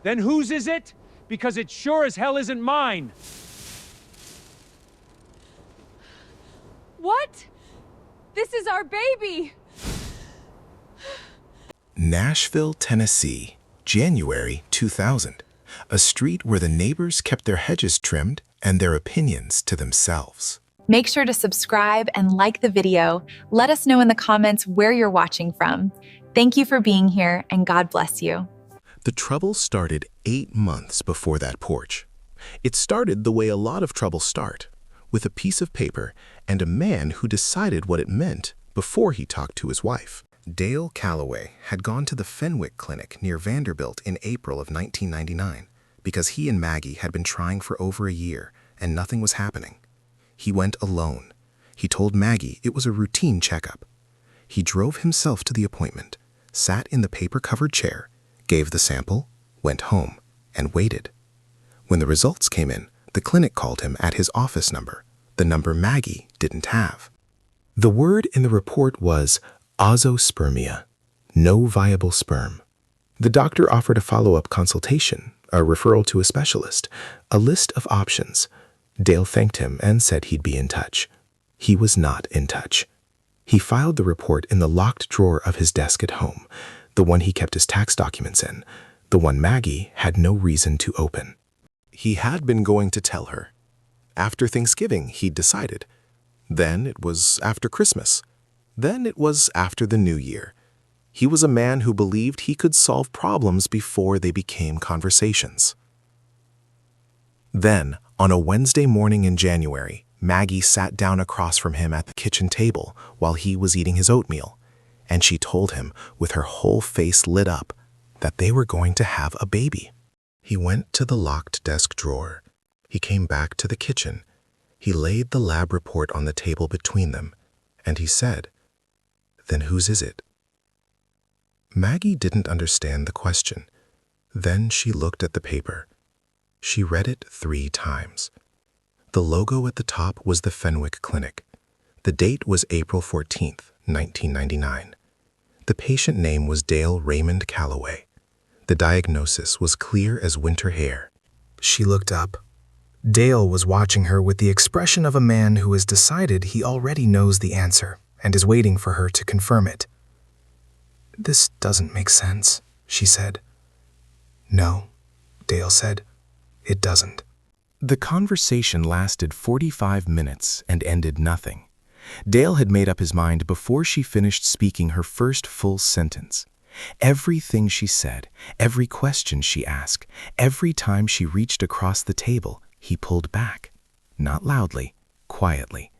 Then whose is it? Because it sure as hell isn't mine. What? This is our baby! Nashville, Tennessee, January 2000. A street where the neighbors kept their hedges trimmed and their opinions to themselves. Make sure to subscribe and like the video. Let us know in the comments where you're watching from. Thank you for being here, and God bless you. The trouble started 8 months before that porch. It started the way a lot of troubles start, with a piece of paper and a man who decided what it meant before he talked to his wife. Dale Calloway had gone to the Fenwick Clinic near Vanderbilt in April of 1999 because he and Maggie had been trying for over a year and nothing was happening. He went alone. He told Maggie it was a routine checkup. He drove himself to the appointment, sat in the paper-covered chair, gave the sample, went home, and waited. When the results came in, the clinic called him at his office number, the number Maggie didn't have. The word in the report was azoospermia, no viable sperm. The doctor offered a follow-up consultation, a referral to a specialist, a list of options. Dale thanked him and said he'd be in touch. He was not in touch. He filed the report in the locked drawer of his desk at home, the one he kept his tax documents in, the one Maggie had no reason to open. He had been going to tell her. After Thanksgiving, he'd decided. Then it was after Christmas. Then it was after the New Year. He was a man who believed he could solve problems before they became conversations. Then, on a Wednesday morning in January, Maggie sat down across from him at the kitchen table while he was eating his oatmeal, and she told him, with her whole face lit up, that they were going to have a baby. He went to the locked desk drawer. He came back to the kitchen. He laid the lab report on the table between them, and he said, "Then whose is it?" Maggie didn't understand the question. Then she looked at the paper. She read it 3 times. The logo at the top was the Fenwick Clinic. The date was April 14th, 1999. The patient name was Dale Raymond Calloway. The diagnosis was clear as winter hair. She looked up. Dale was watching her with the expression of a man who has decided he already knows the answer and is waiting for her to confirm it. "This doesn't make sense," she said. "No," Dale said. "It doesn't." The conversation lasted 45 minutes and ended nothing. Dale had made up his mind before she finished speaking her first full sentence. Everything she said, every question she asked, every time she reached across the table, he pulled back. Not loudly, quietly.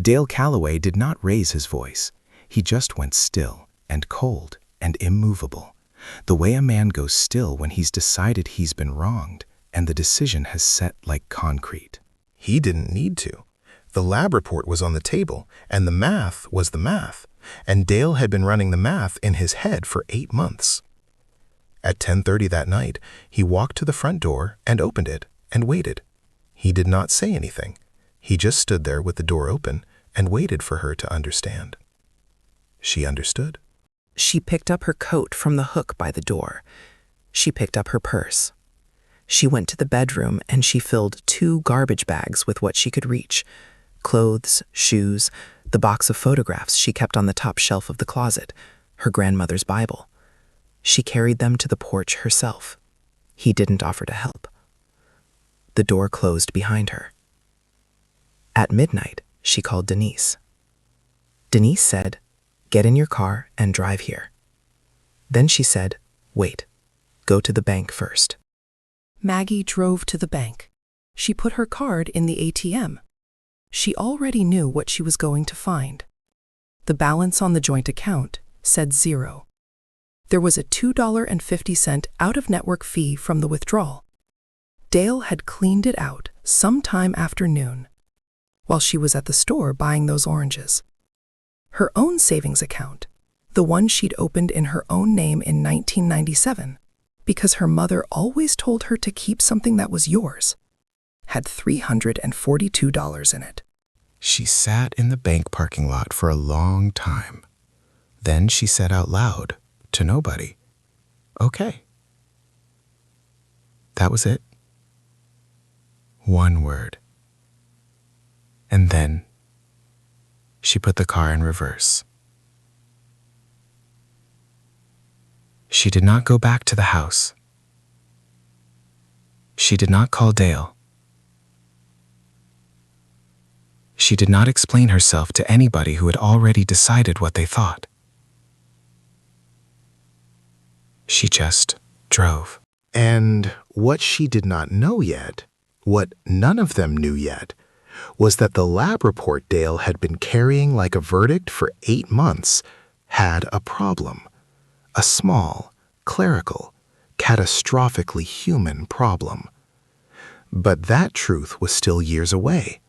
Dale Calloway did not raise his voice. He just went still and cold and immovable, the way a man goes still when he's decided he's been wronged and the decision has set like concrete. He didn't need to. The lab report was on the table, and the math was the math, and Dale had been running the math in his head for 8 months. At 10:30 that night, he walked to the front door and opened it and waited. He did not say anything. He just stood there with the door open and waited for her to understand. She understood. She picked up her coat from the hook by the door. She picked up her purse. She went to the bedroom and she filled 2 garbage bags with what she could reach: clothes, shoes, the box of photographs she kept on the top shelf of the closet, her grandmother's Bible. She carried them to the porch herself. He didn't offer to help. The door closed behind her. At midnight, she called Denise. Denise said, "Get in your car and drive here." Then she said, "Wait, go to the bank first." Maggie drove to the bank. She put her card in the ATM. She already knew what she was going to find. The balance on the joint account said 0. There was a $2.50 out-of-network fee from the withdrawal. Dale had cleaned it out sometime after noon, while she was at the store buying those oranges. Her own savings account, the one she'd opened in her own name in 1997, because her mother always told her to keep something that was yours, had $342 in it. She sat in the bank parking lot for a long time. Then she said out loud, to nobody, "Okay." That was it. One word. And then she put the car in reverse. She did not go back to the house. She did not call Dale. She did not explain herself to anybody who had already decided what they thought. She just drove. And what she did not know yet, what none of them knew yet, was that the lab report Dale had been carrying like a verdict for 8 months had a problem. A small, clerical, catastrophically human problem. But that truth was still years away.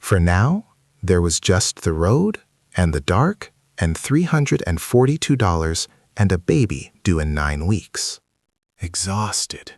For now, there was just the road and the dark and $342 and a baby due in 9 weeks. Exhausted.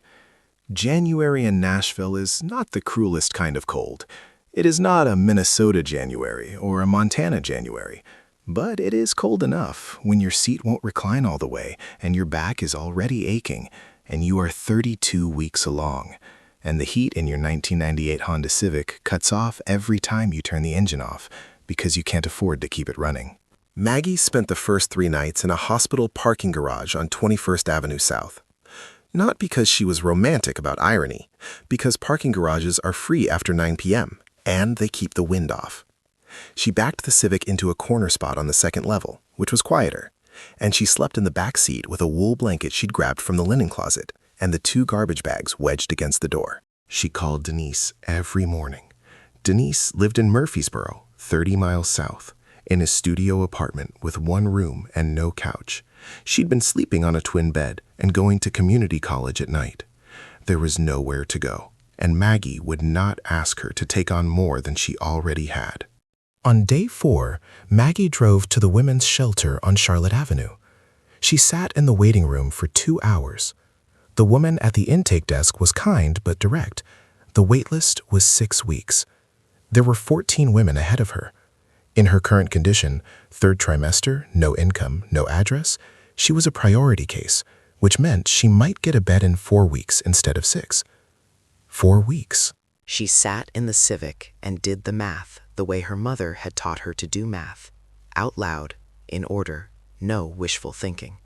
January in Nashville is not the cruelest kind of cold. It is not a Minnesota January or a Montana January, but it is cold enough when your seat won't recline all the way and your back is already aching and you are 32 weeks along, and the heat in your 1998 Honda Civic cuts off every time you turn the engine off because you can't afford to keep it running. Maggie spent the first 3 nights in a hospital parking garage on 21st Avenue South. Not because she was romantic about irony, because parking garages are free after 9 p.m., and they keep the wind off. She backed the Civic into a corner spot on the second level, which was quieter, and she slept in the back seat with a wool blanket she'd grabbed from the linen closet and the 2 garbage bags wedged against the door. She called Denise every morning. Denise lived in Murfreesboro, 30 miles south, in a studio apartment with 1 room and no couch. She'd been sleeping on a twin bed and going to community college at night. There was nowhere to go, and Maggie would not ask her to take on more than she already had. On day 4, Maggie drove to the women's shelter on Charlotte Avenue. She sat in the waiting room for 2 hours. The woman at the intake desk was kind but direct. The waitlist was 6 weeks. There were 14 women ahead of her. In her current condition, 3rd trimester, no income, no address, she was a priority case, which meant she might get a bed in 4 weeks instead of 6. 4 weeks. She sat in the Civic and did the math the way her mother had taught her to do math, out loud, in order, no wishful thinking.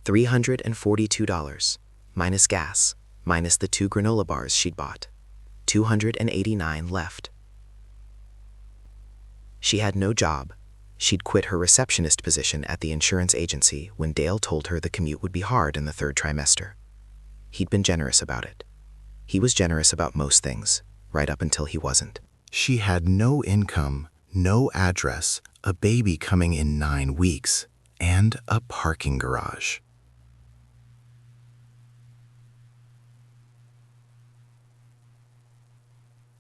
$342, minus gas, minus the 2 granola bars she'd bought. $289 left. She had no job. She'd quit her receptionist position at the insurance agency when Dale told her the commute would be hard in the 3rd trimester. He'd been generous about it. He was generous about most things, right up until he wasn't. She had no income, no address, a baby coming in 9 weeks, and a parking garage.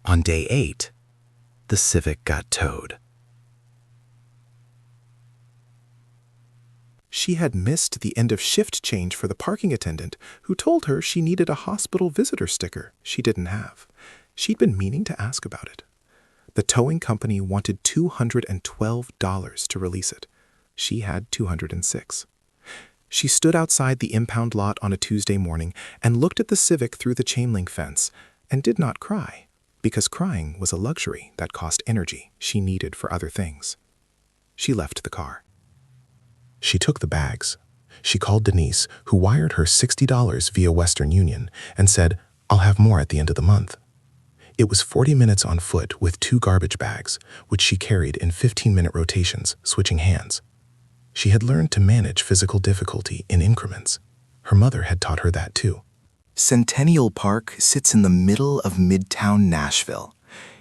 On day 8, the Civic got towed. She had missed the end of shift change for the parking attendant, who told her she needed a hospital visitor sticker she didn't have. She'd been meaning to ask about it. The towing company wanted $212 to release it. She had $206. She stood outside the impound lot on a Tuesday morning and looked at the Civic through the chain-link fence and did not cry, because crying was a luxury that cost energy she needed for other things. She left the car. She took the bags. She called Denise, who wired her $60 via Western Union, and said, "I'll have more at the end of the month." It was 40 minutes on foot with 2 garbage bags, which she carried in 15-minute rotations, switching hands. She had learned to manage physical difficulty in increments. Her mother had taught her that too. Centennial Park sits in the middle of Midtown Nashville.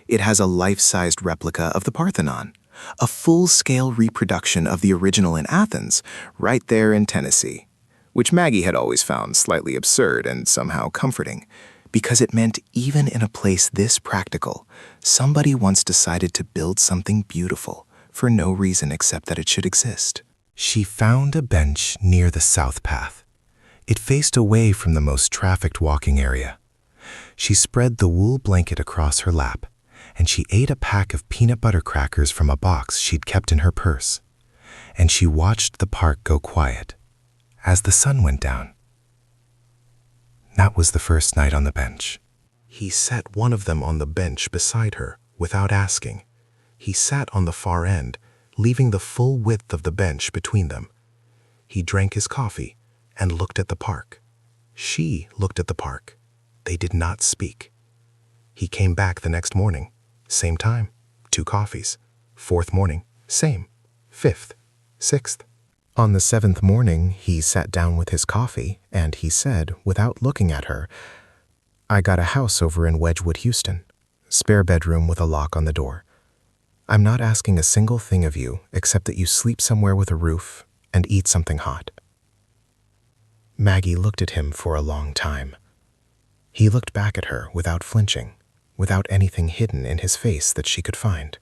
It has a life-sized replica of the Parthenon, a full-scale reproduction of the original in Athens, right there in Tennessee, which Maggie had always found slightly absurd and somehow comforting, because it meant even in a place this practical, somebody once decided to build something beautiful for no reason except that it should exist. She found a bench near the South Path. It faced away from the most trafficked walking area. She spread the wool blanket across her lap, and she ate a pack of peanut butter crackers from a box she'd kept in her purse. And she watched the park go quiet as the sun went down. That was the first night on the bench. He set one of them on the bench beside her, without asking. He sat on the far end, leaving the full width of the bench between them. He drank his coffee and looked at the park. She looked at the park. They did not speak. He came back the next morning. Same time, 2 coffees. 4th morning, same. 5th, 6th. On the 7th morning, he sat down with his coffee, and he said, without looking at her, "I got a house over in Wedgwood, Houston. Spare bedroom with a lock on the door. I'm not asking a single thing of you except that you sleep somewhere with a roof and eat something hot." Maggie looked at him for a long time. He looked back at her without flinching, without anything hidden in his face that she could find.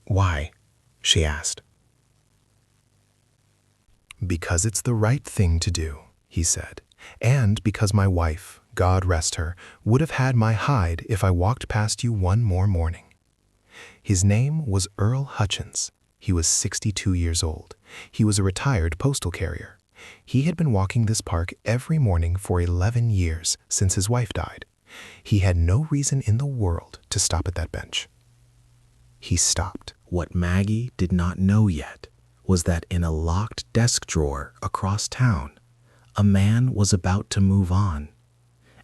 "Why?" she asked. "Because it's the right thing to do," he said, "and because my wife, God rest her, would have had my hide if I walked past you one more morning." His name was Earl Hutchins. He was 62 years old. He was a retired postal carrier. He had been walking this park every morning for 11 years since his wife died. He had no reason in the world to stop at that bench. He stopped. What Maggie did not know yet was that in a locked desk drawer across town, a man was about to move on,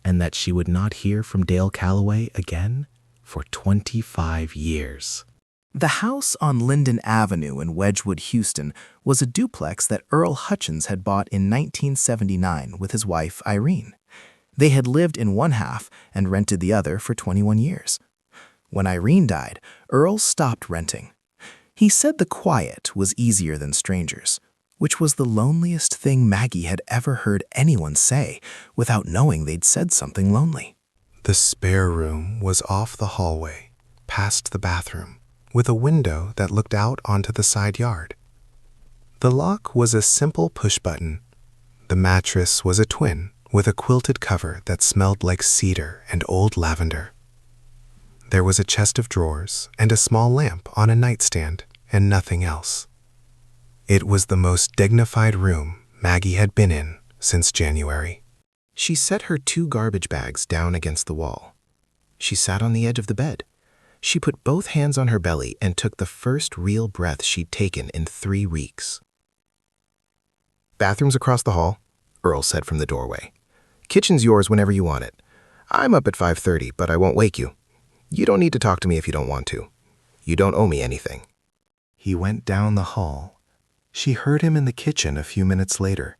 and that she would not hear from Dale Calloway again for 25 years. The house on Linden Avenue in Wedgwood, Houston, was a duplex that Earl Hutchins had bought in 1979 with his wife, Irene. They had lived in one half and rented the other for 21 years. When Irene died, Earl stopped renting. He said the quiet was easier than strangers, which was the loneliest thing Maggie had ever heard anyone say without knowing they'd said something lonely. The spare room was off the hallway, past the bathroom, with a window that looked out onto the side yard. The lock was a simple push-button. The mattress was a twin with a quilted cover that smelled like cedar and old lavender. There was a chest of drawers and a small lamp on a nightstand, and nothing else. It was the most dignified room Maggie had been in since January. She set her 2 garbage bags down against the wall. She sat on the edge of the bed. She put both hands on her belly and took the first real breath she'd taken in 3 weeks. "Bathroom's across the hall," Earl said from the doorway. "Kitchen's yours whenever you want it. I'm up at 5:30, but I won't wake you. You don't need to talk to me if you don't want to. You don't owe me anything." He went down the hall. She heard him in the kitchen a few minutes later,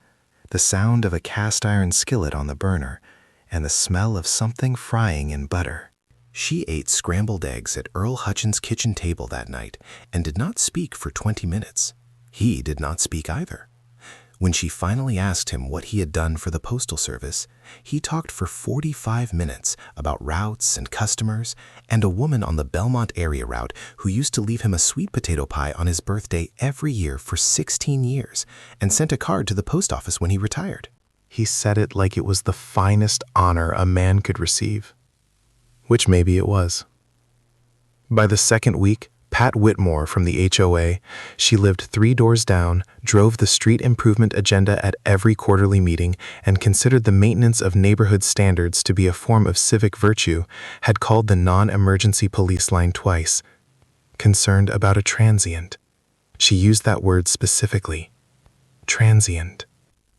the sound of a cast-iron skillet on the burner, and the smell of something frying in butter. She ate scrambled eggs at Earl Hutchins' kitchen table that night and did not speak for 20 minutes. He did not speak either. When she finally asked him what he had done for the Postal Service, he talked for 45 minutes about routes and customers and a woman on the Belmont area route who used to leave him a sweet potato pie on his birthday every year for 16 years and sent a card to the post office when he retired. He said it like it was the finest honor a man could receive, which maybe it was. By the second week, Pat Whitmore from the HOA, she lived 3 doors down, drove the street improvement agenda at every quarterly meeting, and considered the maintenance of neighborhood standards to be a form of civic virtue, had called the non-emergency police line twice, concerned about a transient. She used that word specifically. Transient.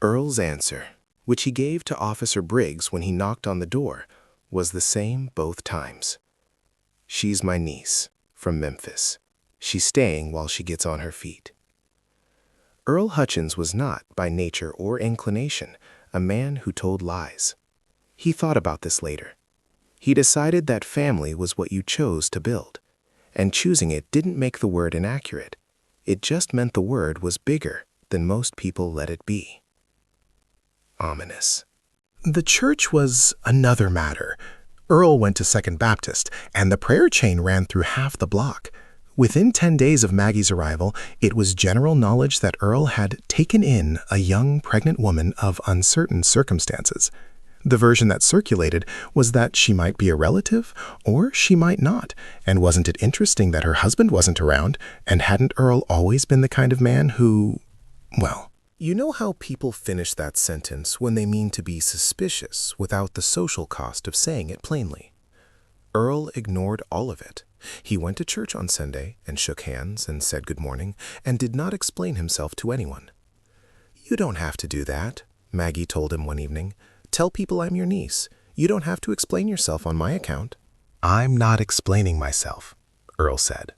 Earl's answer, which he gave to Officer Briggs when he knocked on the door, was the same both times. "She's my niece. From Memphis. She's staying while she gets on her feet." Earl Hutchins was not, by nature or inclination, a man who told lies. He thought about this later. He decided that family was what you chose to build, and choosing it didn't make the word inaccurate. It just meant the word was bigger than most people let it be. Ominous. The church was another matter. Earl went to Second Baptist, and the prayer chain ran through half the block. Within 10 days of Maggie's arrival, it was general knowledge that Earl had taken in a young pregnant woman of uncertain circumstances. The version that circulated was that she might be a relative, or she might not, and wasn't it interesting that her husband wasn't around, and hadn't Earl always been the kind of man who, well, You know how people finish that sentence when they mean to be suspicious without the social cost of saying it plainly? Earl ignored all of it. He went to church on Sunday and shook hands and said good morning and did not explain himself to anyone. "You don't have to do that," Maggie told him one evening. "Tell people I'm your niece. You don't have to explain yourself on my account." "I'm not explaining myself," Earl said.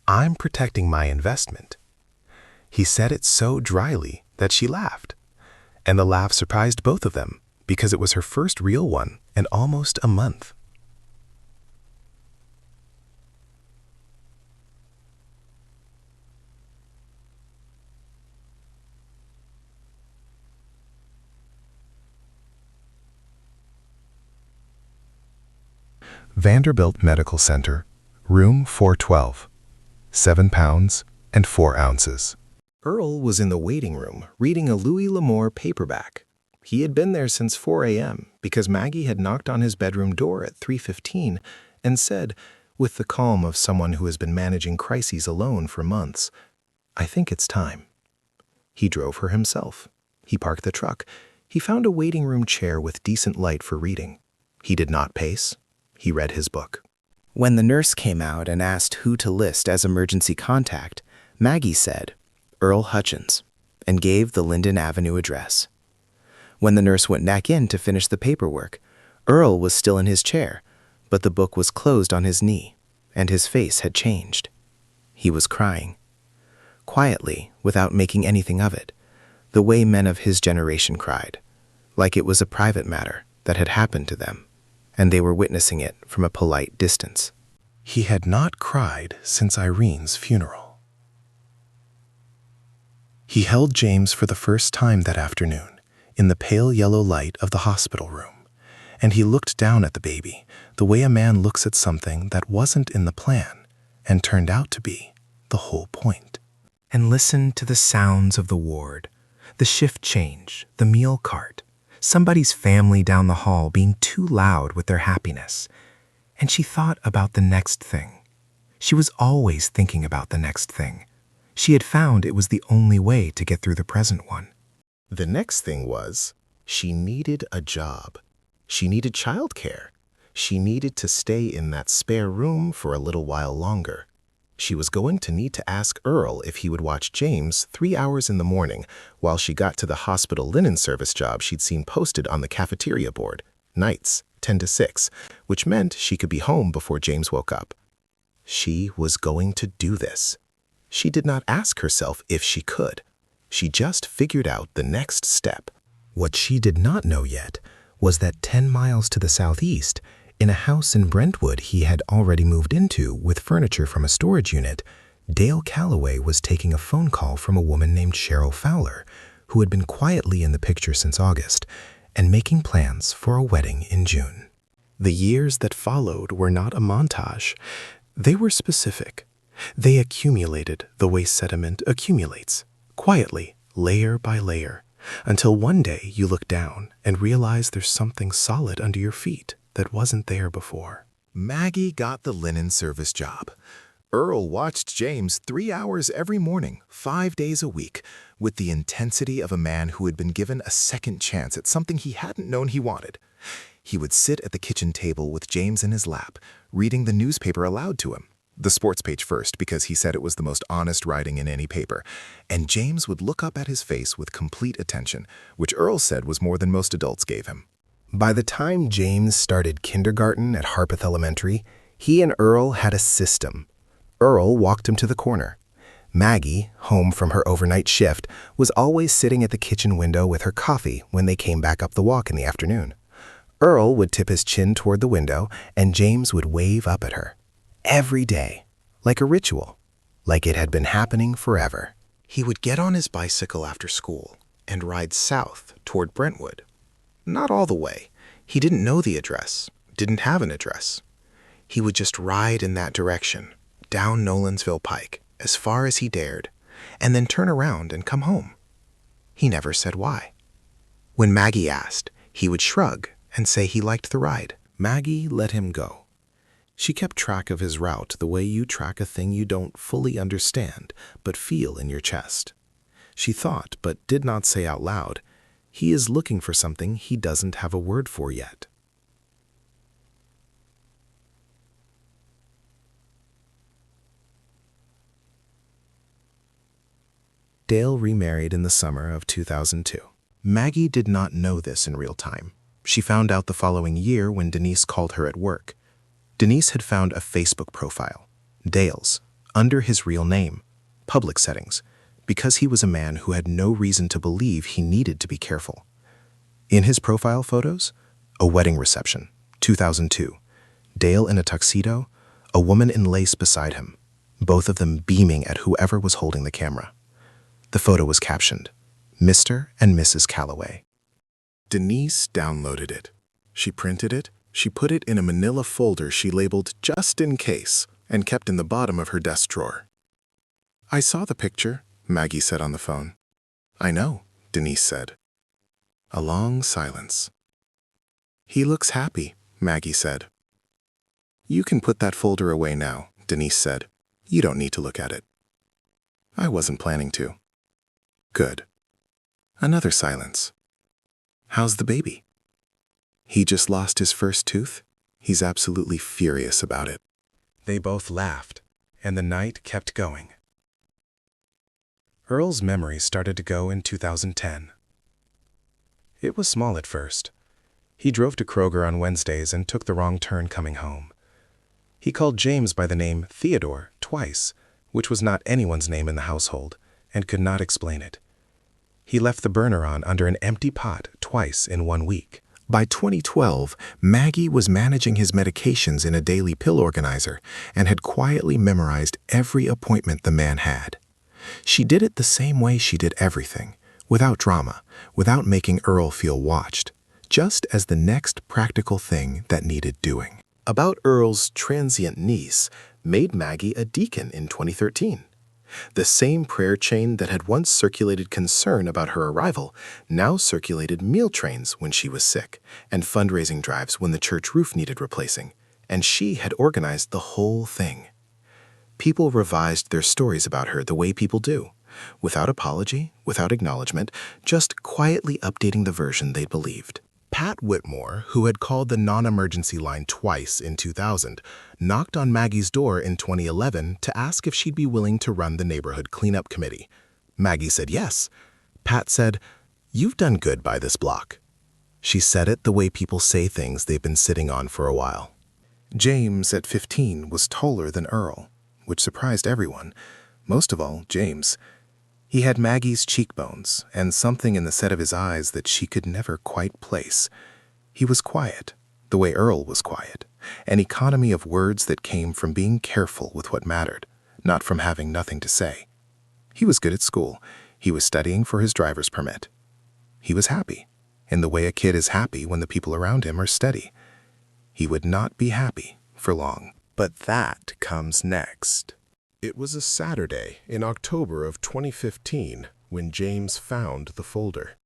"I'm protecting my investment." He said it so dryly that she laughed. And the laugh surprised both of them because it was her first real one in almost a month. Vanderbilt Medical Center, room 412, 7 pounds and 4 ounces. Earl was in the waiting room reading a Louis L'Amour paperback. He had been there since 4 a.m. because Maggie had knocked on his bedroom door at 3:15 and said, with the calm of someone who has been managing crises alone for months, "I think it's time." He drove her himself. He parked the truck. He found a waiting room chair with decent light for reading. He did not pace. He read his book. When the nurse came out and asked who to list as emergency contact, Maggie said, "Earl Hutchins," and gave the Linden Avenue address. When the nurse went back in to finish the paperwork, Earl was still in his chair, but the book was closed on his knee, and his face had changed. He was crying. Quietly, without making anything of it, the way men of his generation cried, like it was a private matter that had happened to them, and they were witnessing it from a polite distance. He had not cried since Irene's funeral. He held James for the first time that afternoon, in the pale yellow light of the hospital room, and he looked down at the baby the way a man looks at something that wasn't in the plan and turned out to be the whole point. And listened to the sounds of the ward, the shift change, the meal cart, somebody's family down the hall being too loud with their happiness. And she thought about the next thing. She was always thinking about the next thing. She had found it was the only way to get through the present one. The next thing was, she needed a job. She needed childcare. She needed to stay in that spare room for a little while longer. She was going to need to ask Earl if he would watch James 3 hours in the morning while she got to the hospital linen service job she'd seen posted on the cafeteria board, nights, 10 to 6, which meant she could be home before James woke up. She was going to do this. She did not ask herself if she could. She just figured out the next step. What she did not know yet was that 10 miles to the southeast, in a house in Brentwood he had already moved into with furniture from a storage unit, Dale Calloway was taking a phone call from a woman named Cheryl Fowler, who had been quietly in the picture since August, and making plans for a wedding in June. The years that followed were not a montage. They were specific. They accumulated the way sediment accumulates, quietly, layer by layer, until one day you look down and realize there's something solid under your feet that wasn't there before. Maggie got the linen service job. Earl watched James 3 hours every morning, 5 days a week, with the intensity of a man who had been given a second chance at something he hadn't known he wanted. He would sit at the kitchen table with James in his lap, reading the newspaper aloud to him. The sports page first, because he said it was the most honest writing in any paper. And James would look up at his face with complete attention, which Earl said was more than most adults gave him. By the time James started kindergarten at Harpeth Elementary, he and Earl had a system. Earl walked him to the corner. Maggie, home from her overnight shift, was always sitting at the kitchen window with her coffee when they came back up the walk in the afternoon. Earl would tip his chin toward the window, and James would wave up at her. Every day, like a ritual, like it had been happening forever. He would get on his bicycle after school and ride south toward Brentwood. Not all the way. He didn't know the address, didn't have an address. He would just ride in that direction, down Nolensville Pike, as far as he dared, and then turn around and come home. He never said why. When Maggie asked, he would shrug and say he liked the ride. Maggie let him go. She kept track of his route the way you track a thing you don't fully understand but feel in your chest. She thought, but did not say out loud, he is looking for something he doesn't have a word for yet. Dale remarried in the summer of 2002. Maggie did not know this in real time. She found out the following year when Denise called her at work. Denise had found a Facebook profile, Dale's, under his real name, public settings, because he was a man who had no reason to believe he needed to be careful. In his profile photos, a wedding reception, 2002, Dale in a tuxedo, a woman in lace beside him, both of them beaming at whoever was holding the camera. The photo was captioned, Mr. and Mrs. Calloway. Denise downloaded it. She printed it, she put it in a manila folder she labeled just in case and kept in the bottom of her desk drawer. I saw the picture, Maggie said on the phone. I know, Denise said. A long silence. He looks happy, Maggie said. You can put that folder away now, Denise said. You don't need to look at it. I wasn't planning to. Good. Another silence. How's the baby? He just lost his first tooth. He's absolutely furious about it. They both laughed, and the night kept going. Earl's memory started to go in 2010. It was small at first. He drove to Kroger on Wednesdays and took the wrong turn coming home. He called James by the name Theodore twice, which was not anyone's name in the household, and could not explain it. He left the burner on under an empty pot twice in 1 week. By 2012, Maggie was managing his medications in a daily pill organizer and had quietly memorized every appointment the man had. She did it the same way she did everything, without drama, without making Earl feel watched, just as the next practical thing that needed doing. About Earl's transient niece made Maggie a deacon in 2013. The same prayer chain that had once circulated concern about her arrival now circulated meal trains when she was sick and fundraising drives when the church roof needed replacing, and she had organized the whole thing. People revised their stories about her the way people do, without apology, without acknowledgement, just quietly updating the version they'd believed. Pat Whitmore, who had called the non-emergency line twice in 2000, knocked on Maggie's door in 2011 to ask if she'd be willing to run the neighborhood cleanup committee. Maggie said yes. Pat said, "You've done good by this block." She said it the way people say things they've been sitting on for a while. James, at 15, was taller than Earl, which surprised everyone, most of all James. He had Maggie's cheekbones and something in the set of his eyes that she could never quite place. He was quiet, the way Earl was quiet, an economy of words that came from being careful with what mattered, not from having nothing to say. He was good at school. He was studying for his driver's permit. He was happy, in the way a kid is happy when the people around him are steady. He would not be happy for long. But that comes next. It was a Saturday in October of 2015 when James found the folder.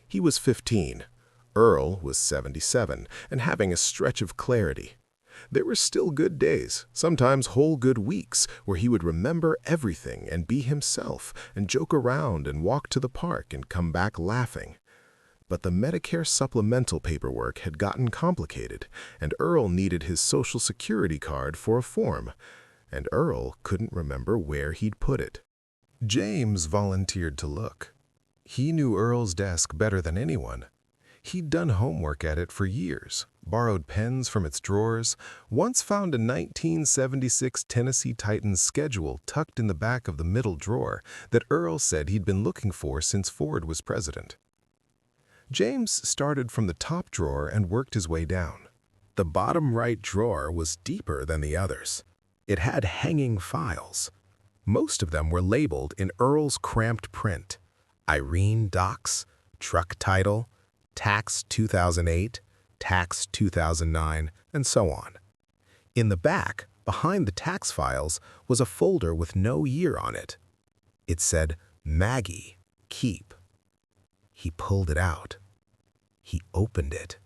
He was 15. Earl was 77 and having a stretch of clarity. There were still good days, sometimes whole good weeks, where he would remember everything and be himself and joke around and walk to the park and come back laughing. But the Medicare supplemental paperwork had gotten complicated, and Earl needed his Social Security card for a form, and Earl couldn't remember where he'd put it. James volunteered to look. He knew Earl's desk better than anyone. He'd done homework at it for years, borrowed pens from its drawers, once found a 1976 Tennessee Titans schedule tucked in the back of the middle drawer that Earl said he'd been looking for since Ford was president. James started from the top drawer and worked his way down. The bottom right drawer was deeper than the others. It had hanging files. Most of them were labeled in Earl's cramped print. Irene Docs, Truck Title, Tax 2008, Tax 2009, and so on. In the back, behind the tax files, was a folder with no year on it. It said, Maggie, keep. He pulled it out. He opened it.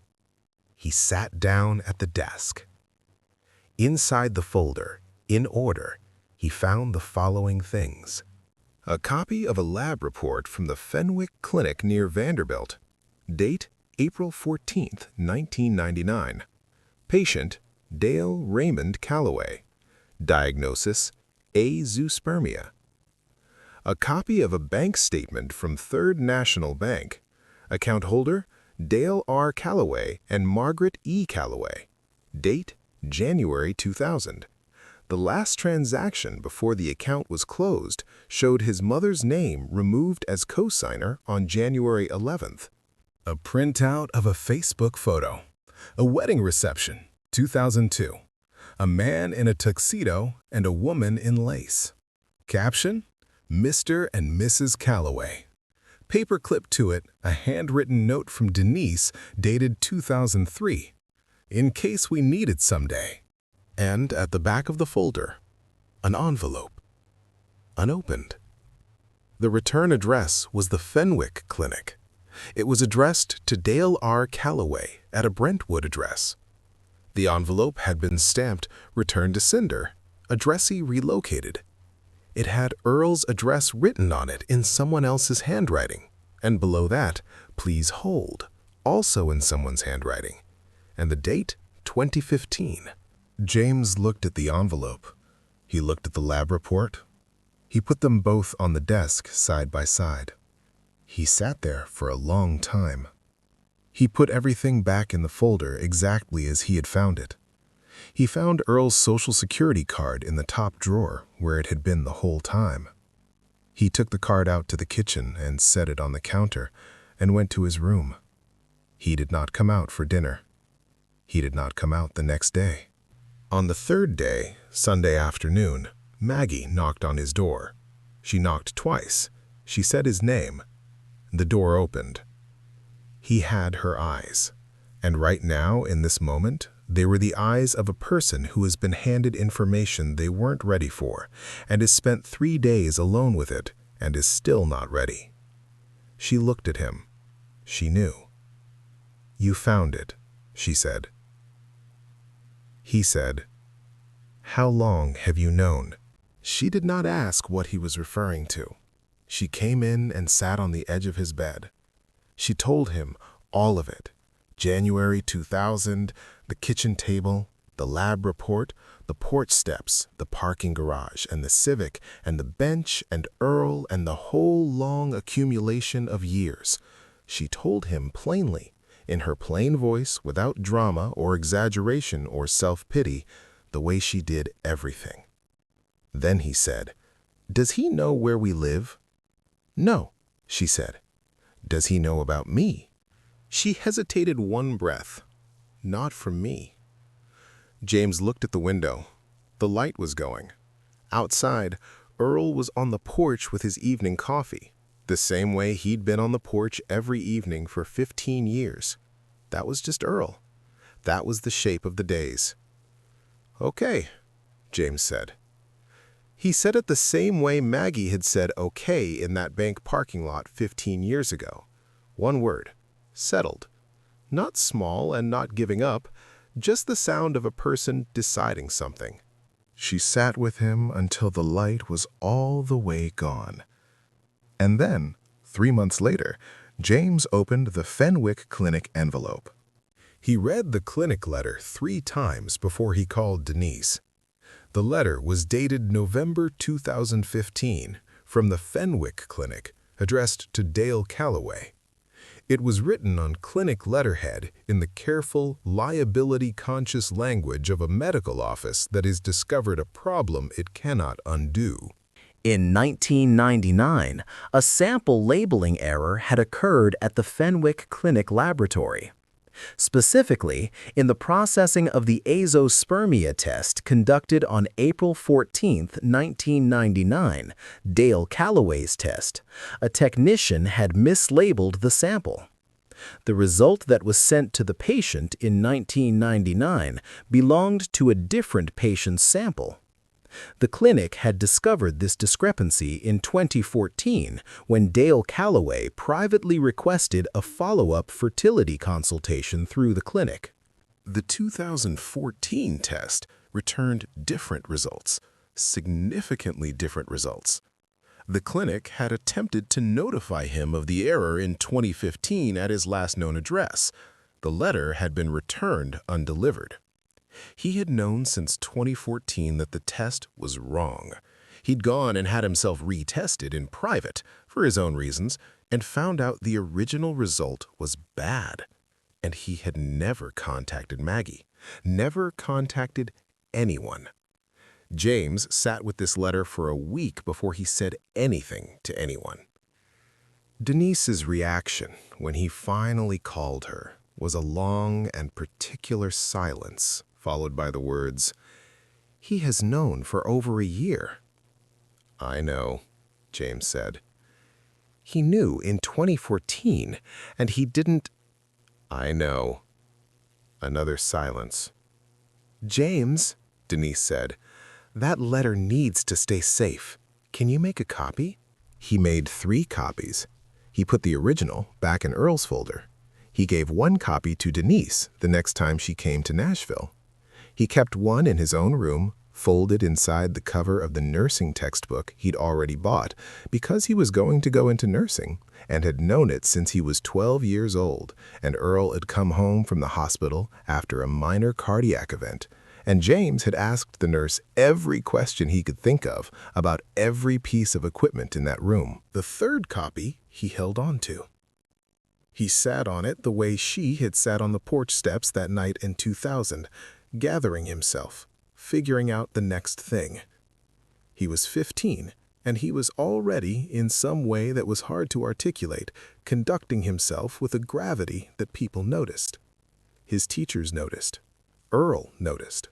He sat down at the desk. Inside the folder, in order, he found the following things: A copy of a lab report from the Fenwick Clinic near Vanderbilt. Date, April 14, 1999. Patient, Dale Raymond Calloway. Diagnosis, azoospermia. A copy of a bank statement from Third National Bank. Account holder, Dale R. Calloway and Margaret E. Calloway. Date, January 2000. The last transaction before the account was closed showed his mother's name removed as cosigner on January 11th. A printout of a Facebook photo. A wedding reception, 2002. A man in a tuxedo and a woman in lace. Caption, Mr. and Mrs. Calloway. Paperclip to it, a handwritten note from Denise dated 2003. In case we need it someday. And at the back of the folder, an envelope. Unopened. The return address was the Fenwick Clinic. It was addressed to Dale R. Calloway at a Brentwood address. The envelope had been stamped Return to Sender, addressee relocated. It had Earl's address written on it in someone else's handwriting, and below that, Please hold, also in someone's handwriting, and the date, 2015. James looked at the envelope. He looked at the lab report. He put them both on the desk side by side. He sat there for a long time. He put everything back in the folder exactly as he had found it. He found Earl's Social Security card in the top drawer where it had been the whole time. He took the card out to the kitchen and set it on the counter and went to his room. He did not come out for dinner. He did not come out the next day. On the third day, Sunday afternoon, Maggie knocked on his door. She knocked twice. She said his name. The door opened. He had her eyes. And right now, in this moment, they were the eyes of a person who has been handed information they weren't ready for and has spent 3 days alone with it and is still not ready. She looked at him. She knew. You found it, she said. He said, How long have you known? She did not ask what he was referring to. She came in and sat on the edge of his bed. She told him all of it. January 2000, the kitchen table, the lab report, the porch steps, the parking garage, and the Civic, and the bench, and Earl, and the whole long accumulation of years. She told him plainly, in her plain voice, without drama or exaggeration or self-pity, the way she did everything. Then he said, Does he know where we live? No, she said. Does he know about me? She hesitated one breath. Not from me. James looked at the window. The light was going. Outside, Earl was on the porch with his evening coffee, the same way he'd been on the porch every evening for 15 years. That was just Earl. That was the shape of the days. Okay, James said. He said it the same way Maggie had said okay in that bank parking lot 15 years ago. One word, settled. Not small and not giving up, just the sound of a person deciding something. She sat with him until the light was all the way gone. And then, 3 months later, James opened the Fenwick Clinic envelope. He read the clinic letter 3 times before he called Denise. The letter was dated November 2015 from the Fenwick Clinic, addressed to Dale Calloway. It was written on clinic letterhead in the careful, liability-conscious language of a medical office that has discovered a problem it cannot undo. In 1999, a sample labeling error had occurred at the Fenwick Clinic laboratory. Specifically, in the processing of the azoospermia test conducted on April 14, 1999, Dale Calloway's test, a technician had mislabeled the sample. The result that was sent to the patient in 1999 belonged to a different patient's sample. The clinic had discovered this discrepancy in 2014 when Dale Calloway privately requested a follow-up fertility consultation through the clinic. The 2014 test returned different results, significantly different results. The clinic had attempted to notify him of the error in 2015 at his last known address. The letter had been returned undelivered. He had known since 2014 that the test was wrong. He'd gone and had himself retested in private for his own reasons and found out the original result was bad. And he had never contacted Maggie, never contacted anyone. James sat with this letter for a week before he said anything to anyone. Denise's reaction when he finally called her was a long and particular silence, followed by the words, "He has known for over a year." "I know," James said. "He knew in 2014, and he didn't—" "I know." Another silence. "James," Denise said, "that letter needs to stay safe. Can you make a copy?" He made 3 copies. He put the original back in Earl's folder. He gave 1 copy to Denise the next time she came to Nashville. He kept 1 in his own room, folded inside the cover of the nursing textbook he'd already bought because he was going to go into nursing and had known it since he was 12 years old, and Earl had come home from the hospital after a minor cardiac event, and James had asked the nurse every question he could think of about every piece of equipment in that room. The 3rd copy he held on to. He sat on it the way she had sat on the porch steps that night in 2000, gathering himself, figuring out the next thing. He was 15, and he was already, in some way that was hard to articulate, conducting himself with a gravity that people noticed. His teachers noticed. Earl noticed.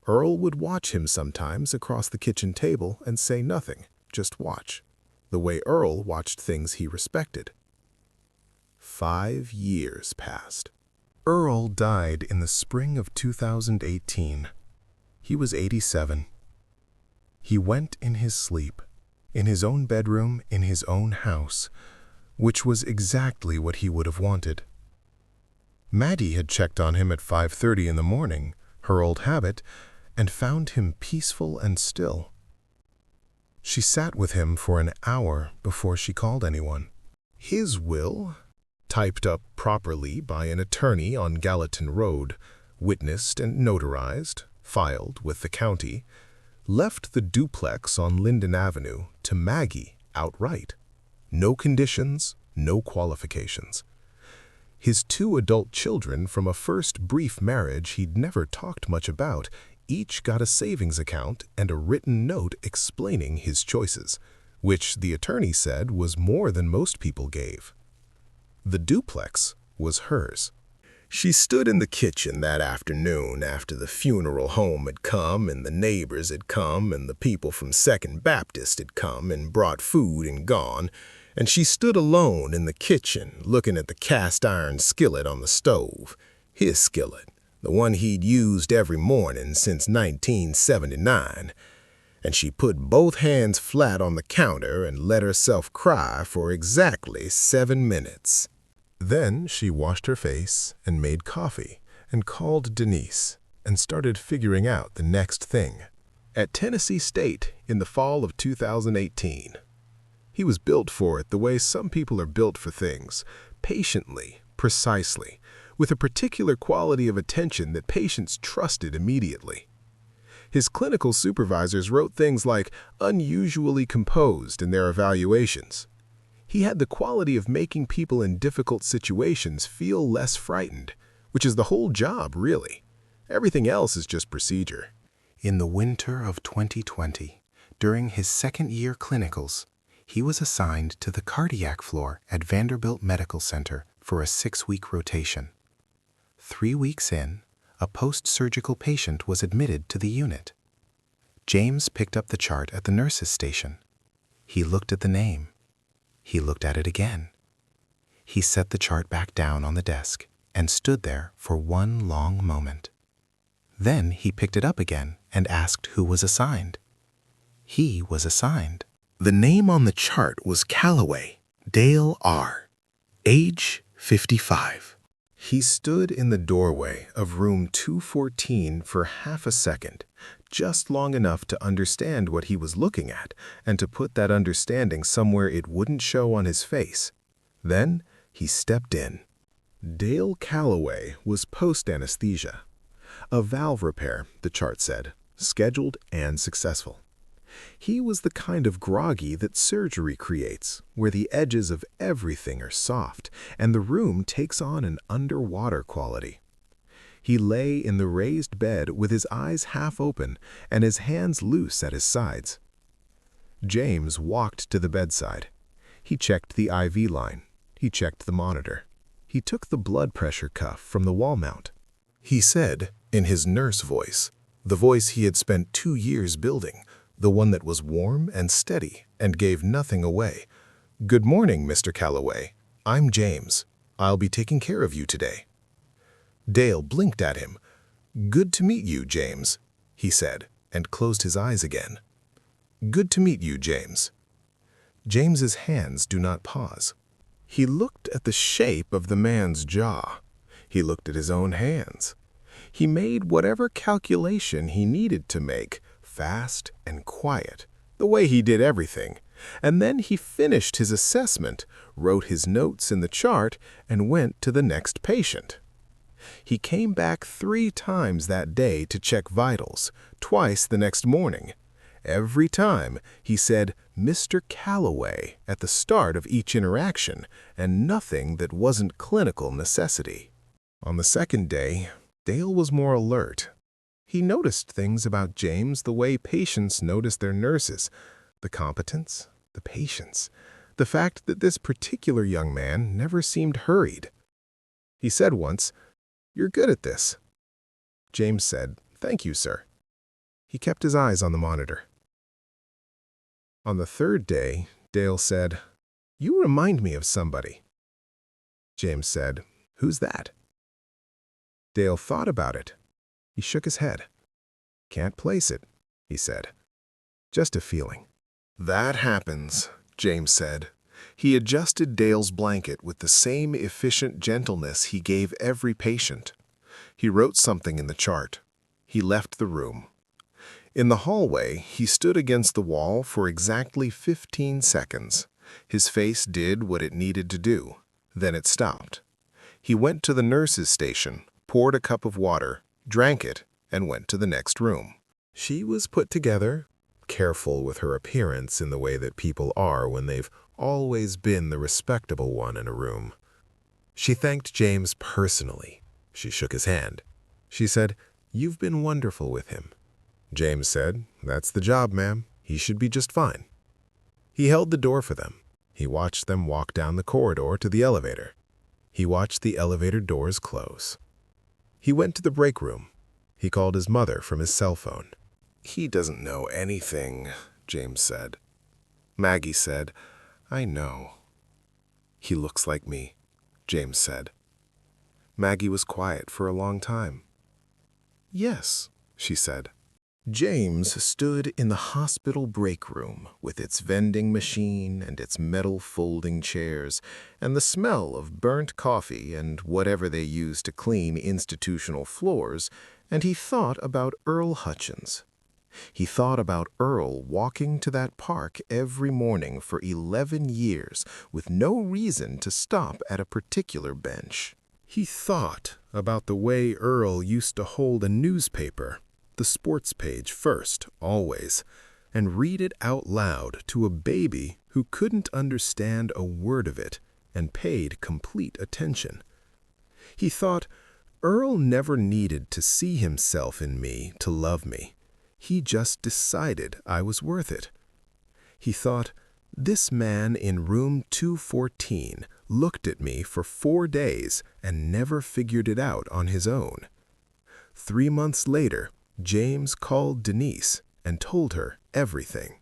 Earl would watch him sometimes across the kitchen table and say nothing, just watch, the way Earl watched things he respected. 5 years passed. Earl died in the spring of 2018. He was 87. He went in his sleep, in his own bedroom, in his own house, which was exactly what he would have wanted. Maddie had checked on him at 5:30 in the morning, her old habit, and found him peaceful and still. She sat with him for an hour before she called anyone. His will, typed up properly by an attorney on Gallatin Road, witnessed and notarized, filed with the county, left the duplex on Linden Avenue to Maggie outright. No conditions, no qualifications. His 2 adult children from a first brief marriage he'd never talked much about each got a savings account and a written note explaining his choices, which the attorney said was more than most people gave. The duplex was hers. She stood in the kitchen that afternoon after the funeral home had come and the neighbors had come and the people from Second Baptist had come and brought food and gone, and she stood alone in the kitchen looking at the cast-iron skillet on the stove, his skillet, the one he'd used every morning since 1979, and she put both hands flat on the counter and let herself cry for exactly 7 minutes. Then she washed her face and made coffee and called Denise and started figuring out the next thing. At Tennessee State in the fall of 2018. He was built for it the way some people are built for things, patiently, precisely, with a particular quality of attention that patients trusted immediately. His clinical supervisors wrote things like unusually composed in their evaluations. He had the quality of making people in difficult situations feel less frightened, which is the whole job, really. Everything else is just procedure. In the winter of 2020, during his second-year clinicals, he was assigned to the cardiac floor at Vanderbilt Medical Center for a 6-week rotation. 3 weeks in, a post-surgical patient was admitted to the unit. James picked up the chart at the nurse's station. He looked at the name. He looked at it again. He set the chart back down on the desk and stood there for one long moment. Then he picked it up again and asked who was assigned. He was assigned. The name on the chart was Calloway, Dale R. Age 55. He stood in the doorway of room 214 for half a second, just long enough to understand what he was looking at and to put that understanding somewhere it wouldn't show on his face. Then he stepped in. Dale Calloway was post-anesthesia. A valve repair, the chart said, scheduled and successful. He was the kind of groggy that surgery creates, where the edges of everything are soft and the room takes on an underwater quality. He lay in the raised bed with his eyes half open and his hands loose at his sides. James walked to the bedside. He checked the IV line. He checked the monitor. He took the blood pressure cuff from the wall mount. He said, in his nurse voice, the voice he had spent 2 years building, the one that was warm and steady and gave nothing away, "Good morning, Mr. Calloway. I'm James. I'll be taking care of you today." Dale blinked at him. "Good to meet you, James," he said, and closed his eyes again. "Good to meet you, James." James's hands do not pause. He looked at the shape of the man's jaw. He looked at his own hands. He made whatever calculation he needed to make, fast and quiet, the way he did everything, and then he finished his assessment, wrote his notes in the chart, and went to the next patient. He came back 3 times that day to check vitals, twice the next morning. Every time he said Mr. Calloway at the start of each interaction, and nothing that wasn't clinical necessity. On the second day, Dale was more alert. He noticed things about James the way patients notice their nurses, the competence, the patience, the fact that this particular young man never seemed hurried. He said once, "You're good at this." James said, "Thank you, sir." He kept his eyes on the monitor. On the third day, Dale said, "You remind me of somebody." James said, "Who's that?" Dale thought about it. He shook his head. "Can't place it," he said. "Just a feeling." "That happens," James said. He adjusted Dale's blanket with the same efficient gentleness he gave every patient. He wrote something in the chart. He left the room. In the hallway, he stood against the wall for exactly 15 seconds. His face did what it needed to do. Then it stopped. He went to the nurse's station, poured a cup of water, drank it, and went to the next room. She was put together, careful with her appearance in the way that people are when they've always been the respectable one in a room. She thanked James personally. She shook his hand. She said, "You've been wonderful with him." James said, "That's the job, ma'am. He should be just fine." He held the door for them. He watched them walk down the corridor to the elevator. He watched the elevator doors close. He went to the break room. He called his mother from his cell phone. "He doesn't know anything," James said. Maggie said, "I know." "He looks like me," James said. Maggie was quiet for a long time. "Yes," she said. James stood in the hospital break room with its vending machine and its metal folding chairs and the smell of burnt coffee and whatever they use to clean institutional floors, and he thought about Earl Hutchins. He thought about Earl walking to that park every morning for 11 years with no reason to stop at a particular bench. He thought about the way Earl used to hold a newspaper, the sports page first, always, and read it out loud to a baby who couldn't understand a word of it and paid complete attention. He thought, Earl never needed to see himself in me to love me. He just decided I was worth it. He thought, this man in room 214 looked at me for 4 days and never figured it out on his own. 3 months later, James called Denise and told her everything.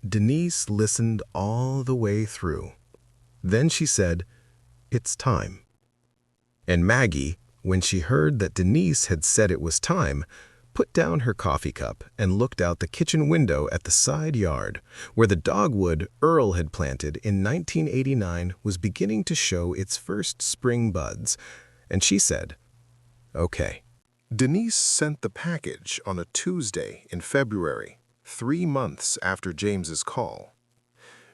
Denise listened all the way through. Then she said, "It's time." And Maggie, when she heard that Denise had said it was time, put down her coffee cup and looked out the kitchen window at the side yard, where the dogwood Earl had planted in 1989 was beginning to show its first spring buds, and she said, "Okay." Denise sent the package on a Tuesday in February, 3 months after James's call.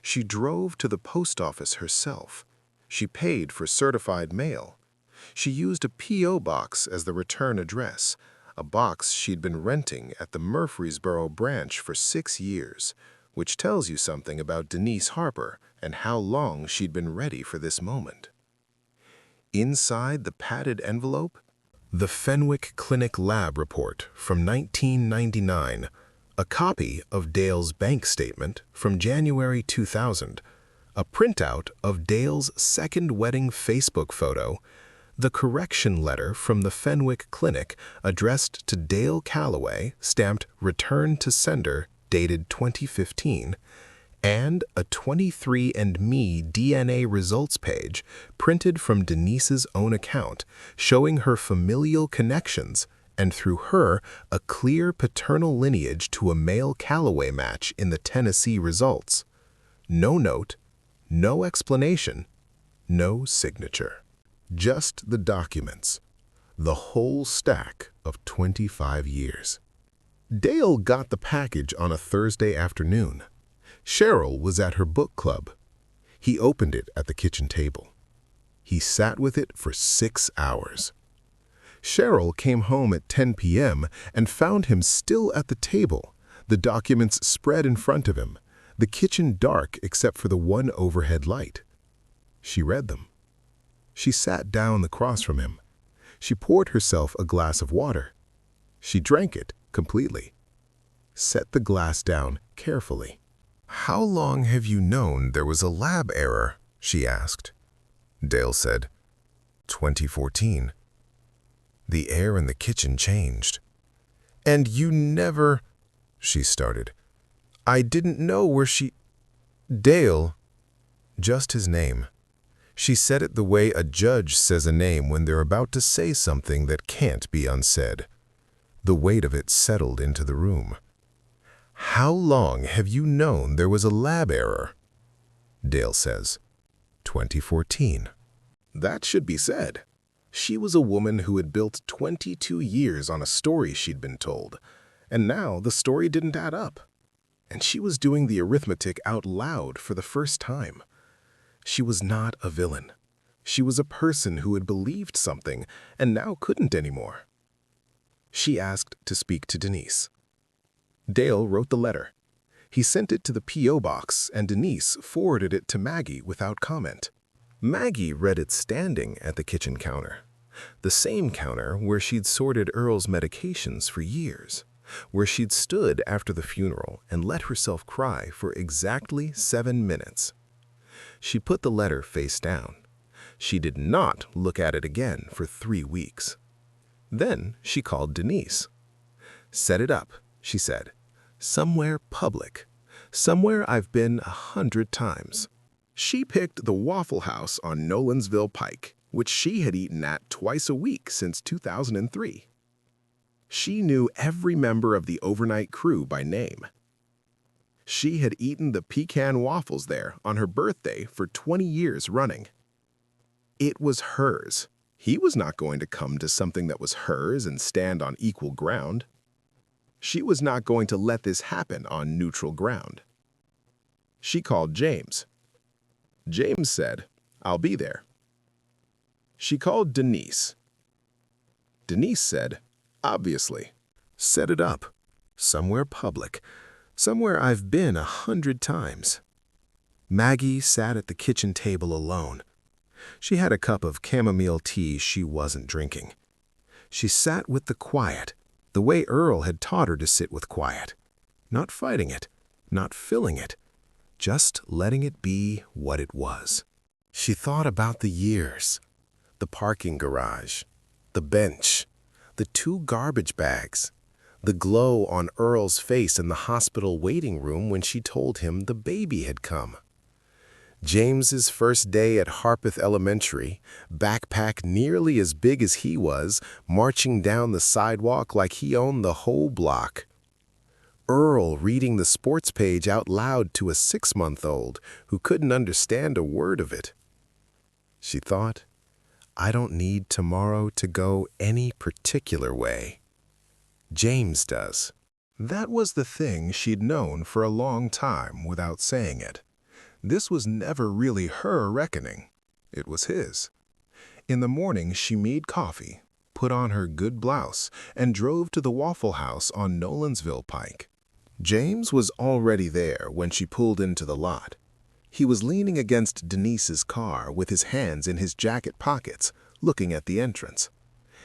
She drove to the post office herself. She paid for certified mail. She used a P.O. box as the return address, a box she'd been renting at the Murfreesboro branch for 6 years, which tells you something about Denise Harper and how long she'd been ready for this moment. Inside the padded envelope, the Fenwick Clinic Lab report from 1999, a copy of Dale's bank statement from January 2000, a printout of Dale's second wedding Facebook photo, the correction letter from the Fenwick Clinic addressed to Dale Calloway, stamped Return to Sender, dated 2015, and a 23andMe DNA results page printed from Denise's own account, showing her familial connections and through her a clear paternal lineage to a male Calloway match in the Tennessee results. No note, no explanation, no signature. Just the documents, the whole stack of 25 years. Dale got the package on a Thursday afternoon. Cheryl was at her book club. He opened it at the kitchen table. He sat with it for 6 hours. Cheryl came home at 10 p.m. and found him still at the table, the documents spread in front of him, the kitchen dark except for the one overhead light. She read them. She sat down across from him. She poured herself a glass of water. She drank it completely. Set the glass down carefully. "How long have you known there was a lab error?" she asked. Dale said, 2014. The air in the kitchen changed. "And you never—" she started. "I didn't know where she—" "Dale." Just his name. She said it the way a judge says a name when they're about to say something that can't be unsaid. The weight of it settled into the room. "How long have you known there was a lab error?" Dale says, 2014. That should be said. She was a woman who had built 22 years on a story she'd been told, and now the story didn't add up. And she was doing the arithmetic out loud for the first time. She was not a villain. She was a person who had believed something and now couldn't anymore. She asked to speak to Denise. Dale wrote the letter. He sent it to the P.O. box, and Denise forwarded it to Maggie without comment. Maggie read it standing at the kitchen counter, the same counter where she'd sorted Earl's medications for years, where she'd stood after the funeral and let herself cry for exactly 7 minutes. She put the letter face down. She did not look at it again for 3 weeks. Then she called Denise. "Set it up," she said. "Somewhere public. Somewhere I've been 100 times." She picked the Waffle House on Nolensville Pike, which she had eaten at twice a week since 2003. She knew every member of the overnight crew by name. She had eaten the pecan waffles there on her birthday for 20 years running. It was hers. He was not going to come to something that was hers and stand on equal ground. She was not going to let this happen on neutral ground. She called James. James said, "I'll be there." She called Denise. Denise said, "Obviously." Set it up. Somewhere public. Somewhere I've been 100 times. Maggie sat at the kitchen table alone. She had a cup of chamomile tea she wasn't drinking. She sat with the quiet, the way Earl had taught her to sit with quiet, not fighting it, not filling it, just letting it be what it was. She thought about the years, the parking garage, the bench, the 2 garbage bags, the glow on Earl's face in the hospital waiting room when she told him the baby had come. James's first day at Harpeth Elementary, backpack nearly as big as he was, marching down the sidewalk like he owned the whole block. Earl reading the sports page out loud to a 6-month-old who couldn't understand a word of it. She thought, I don't need tomorrow to go any particular way. James does. That was the thing she'd known for a long time without saying it. This was never really her reckoning. It was his. In the morning, she made coffee, put on her good blouse, and drove to the Waffle House on Nolensville Pike. James was already there when she pulled into the lot. He was leaning against Denise's car with his hands in his jacket pockets, looking at the entrance.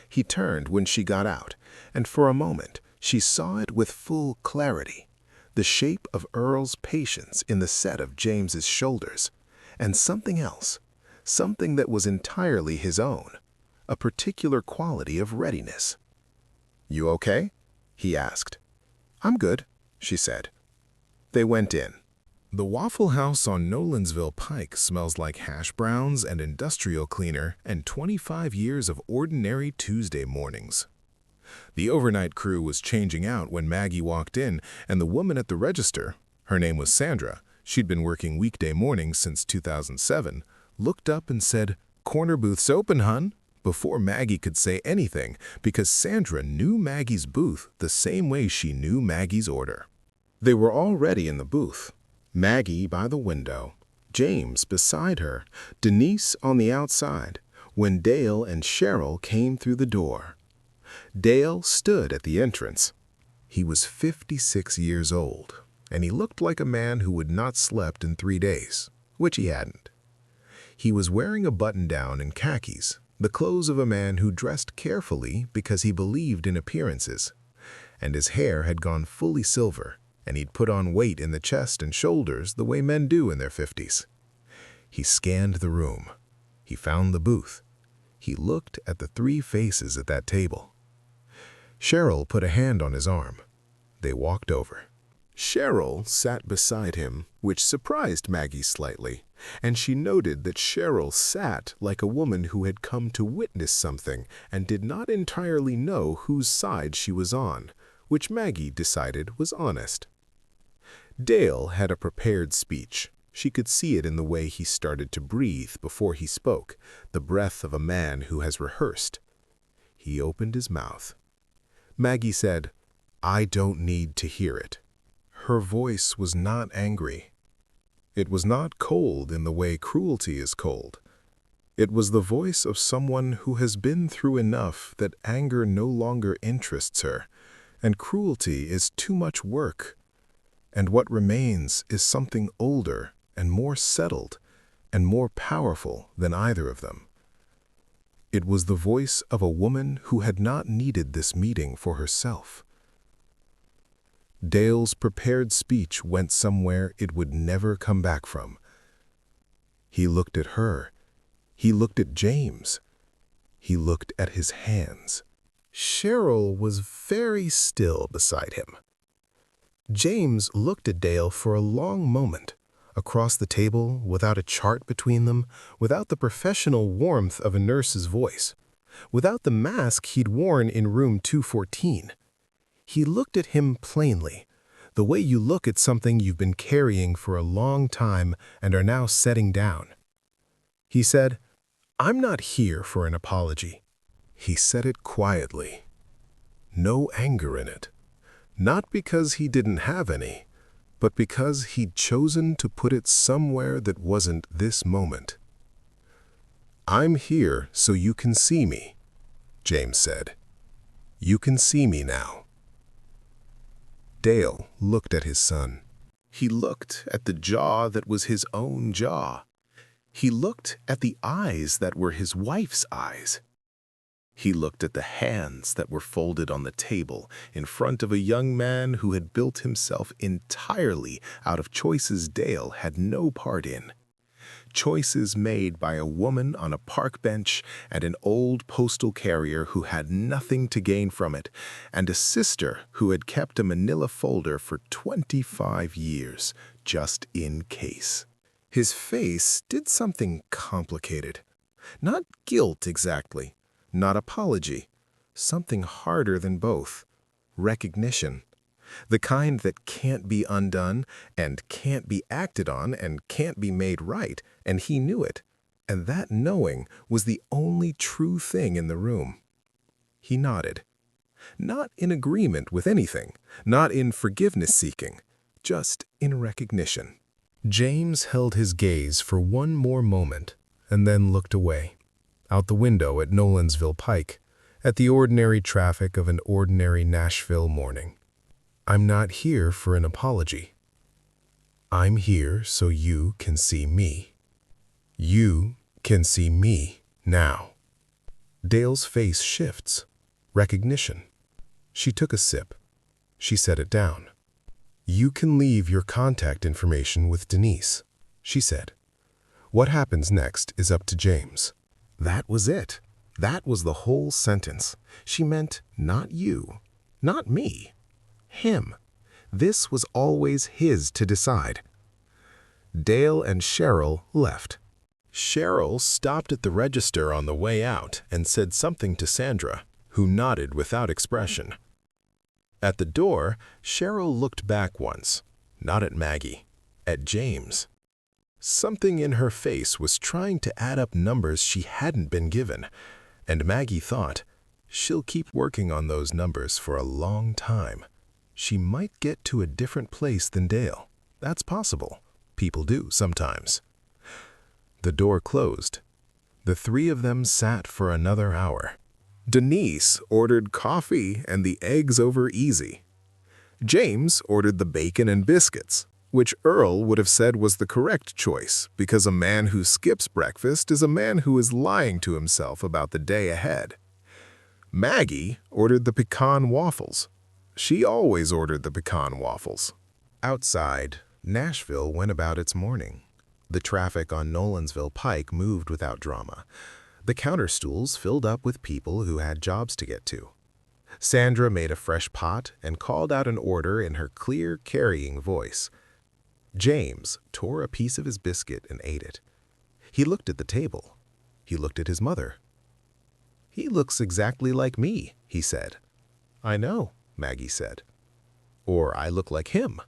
He turned when she got out, and for a moment she saw it with full clarity, the shape of Earl's patience in the set of James's shoulders, and something else, something that was entirely his own, a particular quality of readiness. "You okay?" he asked. "I'm good," she said. They went in. The Waffle House on Nolensville Pike smells like hash browns and industrial cleaner and 25 years of ordinary Tuesday mornings. The overnight crew was changing out when Maggie walked in, and the woman at the register, her name was Sandra, she'd been working weekday mornings since 2007, looked up and said, "Corner booth's open, hun," before Maggie could say anything, because Sandra knew Maggie's booth the same way she knew Maggie's order. They were already in the booth. Maggie by the window, James beside her, Denise on the outside, when Dale and Cheryl came through the door. Dale stood at the entrance. He was 56 years old, and he looked like a man who had not slept in 3 days, which he hadn't. He was wearing a button-down and khakis, the clothes of a man who dressed carefully because he believed in appearances, and his hair had gone fully silver, and he'd put on weight in the chest and shoulders the way men do in their 50s. He scanned the room. He found the booth. He looked at the 3 faces at that table. Cheryl put a hand on his arm. They walked over. Cheryl sat beside him, which surprised Maggie slightly, and she noted that Cheryl sat like a woman who had come to witness something and did not entirely know whose side she was on, which Maggie decided was honest. Dale had a prepared speech. She could see it in the way he started to breathe before he spoke, the breath of a man who has rehearsed. He opened his mouth. Maggie said, "I don't need to hear it." Her voice was not angry. It was not cold in the way cruelty is cold. It was the voice of someone who has been through enough that anger no longer interests her, and cruelty is too much work. And what remains is something older and more settled and more powerful than either of them. It was the voice of a woman who had not needed this meeting for herself. Dale's prepared speech went somewhere it would never come back from. He looked at her. He looked at James. He looked at his hands. Cheryl was very still beside him. James looked at Dale for a long moment, across the table, without a chart between them, without the professional warmth of a nurse's voice, without the mask he'd worn in room 214. He looked at him plainly, the way you look at something you've been carrying for a long time and are now setting down. He said, "I'm not here for an apology." He said it quietly. No anger in it. Not because he didn't have any, but because he'd chosen to put it somewhere that wasn't this moment. "I'm here so you can see me," James said. "You can see me now." Dale looked at his son. He looked at the jaw that was his own jaw. He looked at the eyes that were his wife's eyes. He looked at the hands that were folded on the table in front of a young man who had built himself entirely out of choices Dale had no part in. Choices made by a woman on a park bench and an old postal carrier who had nothing to gain from it, and a sister who had kept a manila folder for 25 years, just in case. His face did something complicated. Not guilt exactly. Not apology. Something harder than both. Recognition. The kind that can't be undone and can't be acted on and can't be made right, and he knew it. And that knowing was the only true thing in the room. He nodded. Not in agreement with anything, not in forgiveness-seeking, just in recognition. James held his gaze for one more moment and then looked away, out the window at Nolensville Pike, at the ordinary traffic of an ordinary Nashville morning. I'm not here for an apology. I'm here so you can see me. You can see me now. Dale's face shifts. Recognition. She took a sip. She set it down. You can leave your contact information with Denise, she said. What happens next is up to James. That was it. That was the whole sentence. She meant not you, not me, him. This was always his to decide. Dale and Cheryl left. Cheryl stopped at the register on the way out and said something to Sandra, who nodded without expression. At the door, Cheryl looked back once, not at Maggie, at James. Something in her face was trying to add up numbers she hadn't been given, and Maggie thought, she'll keep working on those numbers for a long time. She might get to a different place than Dale. That's possible. People do sometimes. The door closed. The three of them sat for another hour. Denise ordered coffee and the eggs over easy. James ordered the bacon and biscuits, which Earl would have said was the correct choice, because a man who skips breakfast is a man who is lying to himself about the day ahead. Maggie ordered the pecan waffles. She always ordered the pecan waffles. Outside, Nashville went about its morning. The traffic on Nolensville Pike moved without drama. The counter stools filled up with people who had jobs to get to. Sandra made a fresh pot and called out an order in her clear, carrying voice. James tore a piece of his biscuit and ate it. He looked at the table. He looked at his mother. He looks exactly like me, he said. I know, Maggie said. Or I look like him.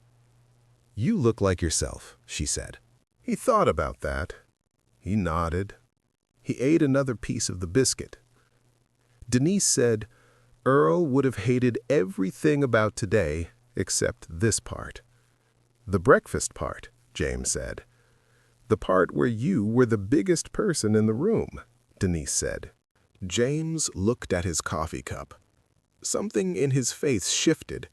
You look like yourself, she said. He thought about that. He nodded. He ate another piece of the biscuit. Denise said, Earl would have hated everything about today except this part. The breakfast part, James said. The part where you were the biggest person in the room, Denise said. James looked at his coffee cup. Something in his face shifted.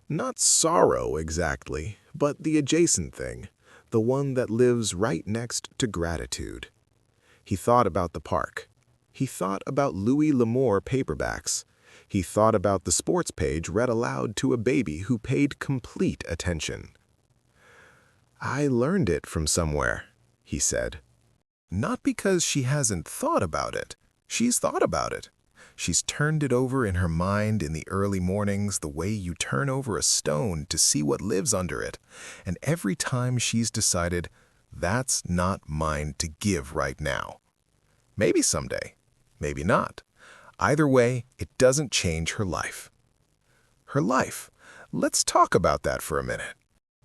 Not sorrow exactly, but the adjacent thing, the one that lives right next to gratitude. He thought about the park. He thought about Louis L'Amour paperbacks. He thought about the sports page read aloud to a baby who paid complete attention. I learned it from somewhere, he said. Not because she hasn't thought about it. She's thought about it. She's turned it over in her mind in the early mornings the way you turn over a stone to see what lives under it. And every time she's decided, that's not mine to give right now. Maybe someday, maybe not. Either way, it doesn't change her life. Her life. Let's talk about that for a minute.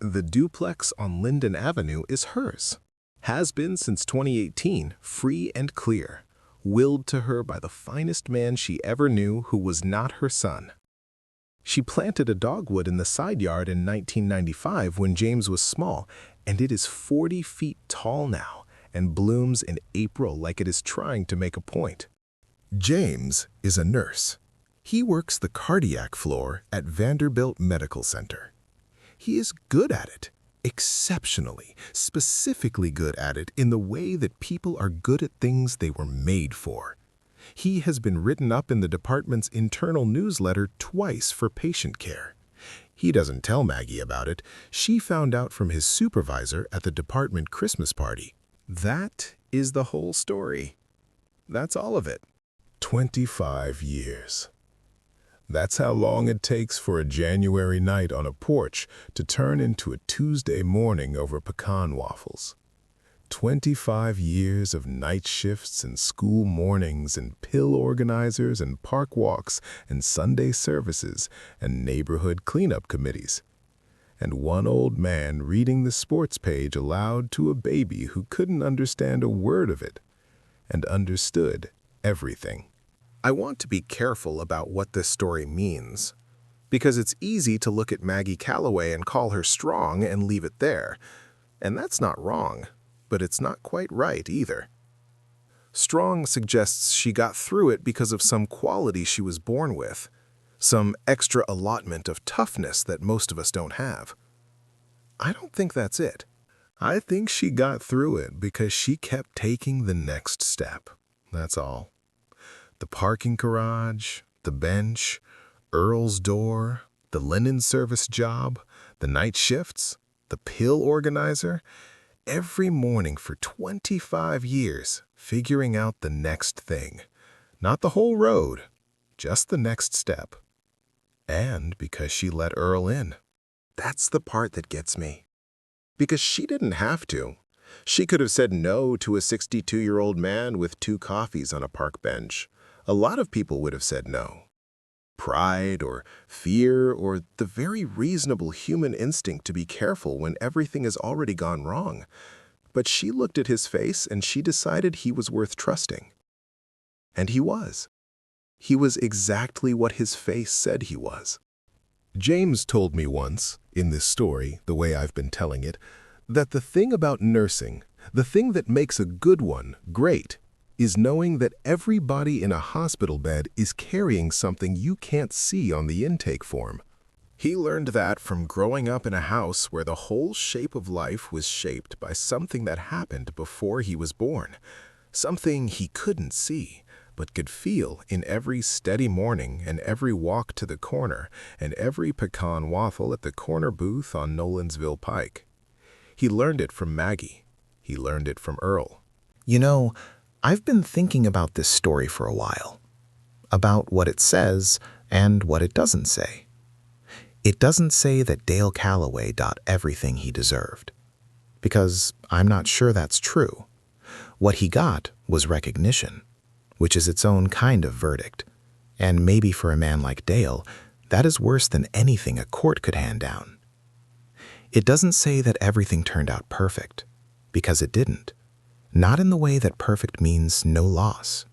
The duplex on Linden Avenue is hers. Has been since 2018, free and clear. Willed to her by the finest man she ever knew who was not her son. She planted a dogwood in the side yard in 1995 when James was small, and it is 40 feet tall now and blooms in April like it is trying to make a point. James is a nurse. He works the cardiac floor at Vanderbilt Medical Center. He is good at it, exceptionally, specifically good at it in the way that people are good at things they were made for. He has been written up in the department's internal newsletter twice for patient care. He doesn't tell Maggie about it. She found out from his supervisor at the department Christmas party. That is the whole story. That's all of it. 25 years. That's how long it takes for a January night on a porch to turn into a Tuesday morning over pecan waffles. 25 years of night shifts and school mornings and pill organizers and park walks and Sunday services and neighborhood cleanup committees. And one old man reading the sports page aloud to a baby who couldn't understand a word of it, and understood everything. I want to be careful about what this story means, because it's easy to look at Maggie Calloway and call her strong and leave it there. And that's not wrong, but it's not quite right either. Strong suggests she got through it because of some quality she was born with, some extra allotment of toughness that most of us don't have. I don't think that's it. I think she got through it because she kept taking the next step. That's all. The parking garage, the bench, Earl's door, the linen service job, the night shifts, the pill organizer, every morning for 25 years, figuring out the next thing. Not the whole road, just the next step. And because she let Earl in. That's the part that gets me. Because she didn't have to. She could have said no to a 62-year-old man with 2 coffees on a park bench. A lot of people would have said no. Pride or fear or the very reasonable human instinct to be careful when everything has already gone wrong. But she looked at his face and she decided he was worth trusting. And he was. He was exactly what his face said he was. James told me once, in this story, the way I've been telling it, that the thing about nursing, the thing that makes a good one great, is knowing that everybody in a hospital bed is carrying something you can't see on the intake form. He learned that from growing up in a house where the whole shape of life was shaped by something that happened before he was born, something he couldn't see, but could feel in every steady morning and every walk to the corner and every pecan waffle at the corner booth on Nolensville Pike. He learned it from Maggie. He learned it from Earl. You know, I've been thinking about this story for a while, about what it says and what it doesn't say. It doesn't say that Dale Calloway got everything he deserved, because I'm not sure that's true. What he got was recognition, which is its own kind of verdict, and maybe for a man like Dale, that is worse than anything a court could hand down. It doesn't say that everything turned out perfect, because it didn't. Not in the way that perfect means no loss.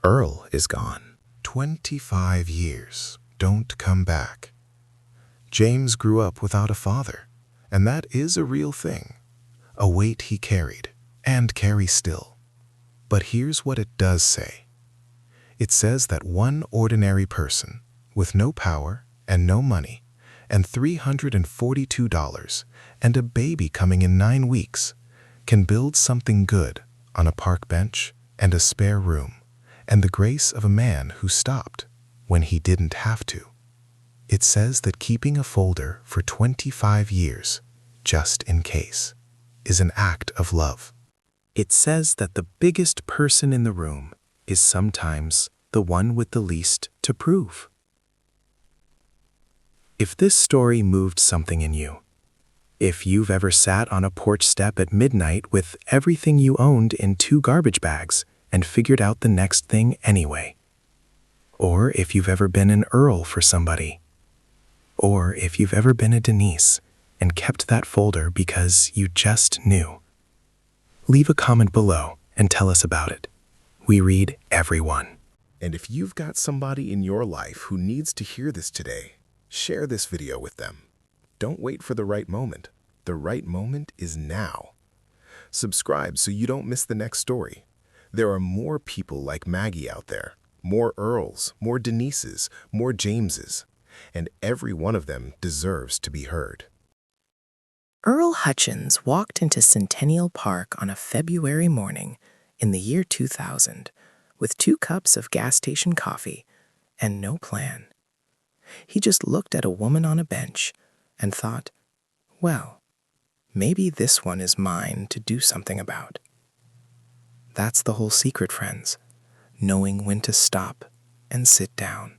Earl is gone. 25 years. Don't come back. James grew up without a father, and that is a real thing. A weight he carried, and carries still. But here's what it does say. It says that one ordinary person, with no power and no money, and $342, and a baby coming in 9 weeks, can build something good on a park bench and a spare room, and the grace of a man who stopped when he didn't have to. It says that keeping a folder for 25 years, just in case, is an act of love. It says that the biggest person in the room is sometimes the one with the least to prove. If this story moved something in you, if you've ever sat on a porch step at midnight with everything you owned in 2 garbage bags and figured out the next thing anyway, or if you've ever been an Earl for somebody, or if you've ever been a Denise and kept that folder because you just knew, leave a comment below and tell us about it. We read every one. And if you've got somebody in your life who needs to hear this today, share this video with them. Don't wait for the right moment. The right moment is now. Subscribe so you don't miss the next story. There are more people like Maggie out there, more Earls, more Denises, more Jameses, and every one of them deserves to be heard. Earl Hutchins walked into Centennial Park on a February morning in the year 2000 with 2 cups of gas station coffee and no plan. He just looked at a woman on a bench and thought, well, maybe this one is mine to do something about. That's the whole secret, friends, knowing when to stop and sit down.